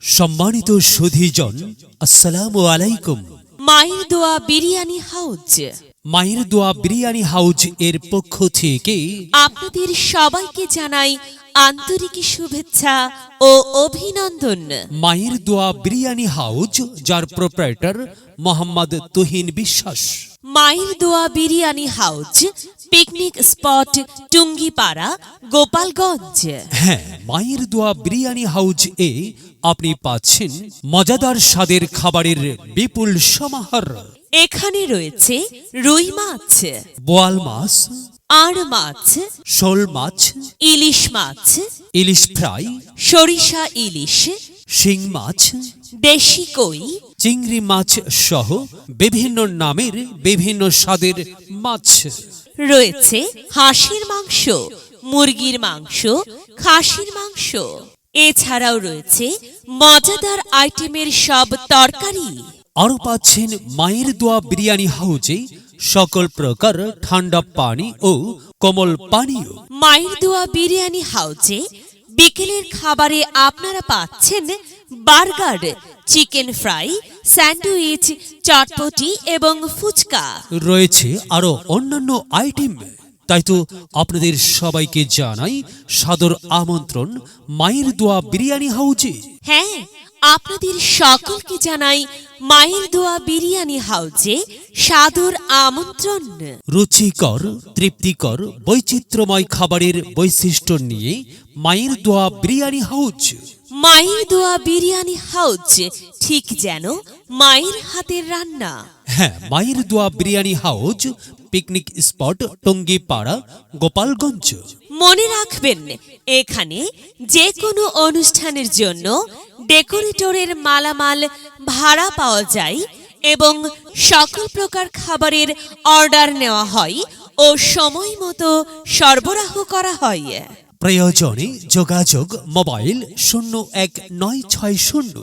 সম্মানিত সুধীজন, আসসালামু আলাইকুম। মায়ের দোয়া বিরিয়ানি হাউজ মায়ের দোয়া বিরিয়ানি হাউজ এর পক্ষ থেকে আপনাদের সবাইকে জানাই আন্তরিক শুভেচ্ছা ও অভিনন্দন। মায়ের দোয়া বিরিয়ানি হাউজ, যার প্রোপ্রাইটার মোহাম্মদ তুহিন বিশ্বাস। মায়ের দোয়া biryani house, picnic spot, Tungipara, Gopalganj. হ্যাঁ, মায়ের দোয়া বিরিয়ানি হাউজ এ আপনি পাচ্ছেন মজাদার স্বাদের খাবারের বিপুল সমাহার। এখানে রয়েছে রুই মাছ, বোয়াল মাছ, আড় মাছ, শোল মাছ, ইলিশ মাছ, ইলিশ ফ্রাই, সরিষা ইলিশ, শিং মাছ, দেশি কই, চিংড়ি মাছ সহ বিভিন্ন নামের বিভিন্ন স্বাদের মাছ। রয়েছে হাঁসের মাংস, মুরগির মাংস, খাসির মাংস। এছাড়াও রয়েছে মজাদার আইটেমের সব তরকারি। আরও পাচ্ছেন মায়ের দোয়া বিরিয়ানি হাউজে সকল প্রকার ঠান্ডা পানি ও কোমল পানীয়। মায়ের দোয়া বিরিয়ানি হাউজে বিকেলের খাবারে আপনারা পাচ্ছেন বার্গার, চিকেন ফ্রাই, স্যান্ডউইচ, চটপটি এবং ফুচকা। রয়েছে আরও অন্যান্য আইটেম। তাই তো আপনাদের সবাইকে জানাই সাদর আমন্ত্রণ মায়ের দোয়া বিরিয়ানি হাউজে। হ্যাঁ, আপনাদের সকলকে জানাই মায়ের দোয়া বিরিয়ানি হাউজে সাদর আমন্ত্রণ। রুচিকর, তৃপ্তিকর, বৈচিত্র্যময় খাবারের বৈশিষ্ট্য নিয়ে মায়ের দোয়া বিরিয়ানি হাউজ। মায়ের দোয়া বিরিয়ানি হাউজ ঠিক যেন মায়ের হাতের রান্না। হ্যাঁ, মায়ের দোয়া biryani house, picnic spot, Tungipara, Gopalganj. মনে রাখবেন, এখানে যে কোনো অনুষ্ঠানের জন্য ডেকোরেটরের মালামাল ভাড়া পাওয়া যায় এবং সকল প্রকার খাবারের অর্ডার নেওয়া হয় ও সময় মতো সরবরাহ করা হয়। প্রয়োজনে যোগাযোগ মোবাইল 0190076512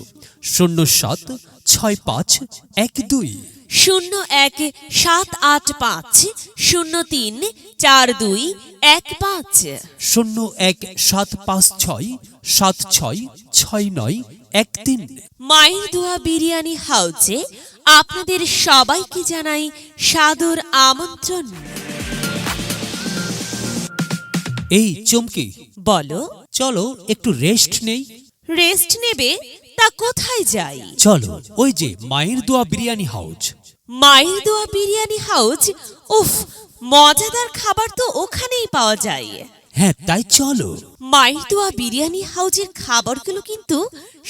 0175034215 017567666913। মায়ের দোয়া বিরিয়ানি হাউজে আপনাদের সবাইকে জানাই সাদর আমন্ত্রণ। এই চমকি, বলো, চলো একটু রেস্ট নেই। রেস্ট নেবে? তা কোথায় যাই? চলো ওই যে মায়ের দোয়া বিরিয়ানি হাউজ। মায়ের দোয়া বিরিয়ানি হাউজ? উফ, মজাদার খাবার তো ওখানেই পাওয়া যায়। হ্যাঁ, তাই চলো। মায়ের দোয়া বিরিয়ানি হাউজের খাবারগুলো কিন্তু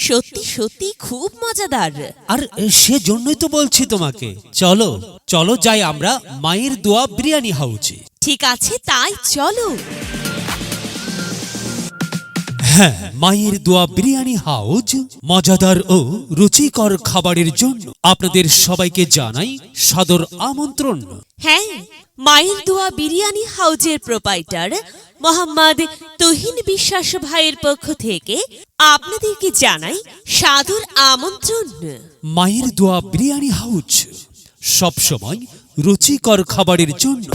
সত্যি সত্যি খুব মজাদার। আর সেজন্যই তো বলছি তোমাকে, চলো চলো যাই আমরা মায়ের দোয়া বিরিয়ানি হাউজে। ঠিক আছে, তাই চলো। হ্যাঁ, মায়ের দোয়া বিরিয়ানি হাউজ মজাদার ও রুচিকর খাবারের জন্য আপনাদের সবাইকে জানাই সাদর আমন্ত্রণ। হ্যাঁ, মায়ের দোয়া বিরিয়ানি হাউজের প্রোপাইটার মোহাম্মদ তুহিন বিশ্বাস ভাইয়ের পক্ষ থেকে আপনাদেরকে জানাই সাদর আমন্ত্রণ। মায়ের দোয়া বিরিয়ানি হাউজ সবসময় রুচিকর খাবারের জন্য।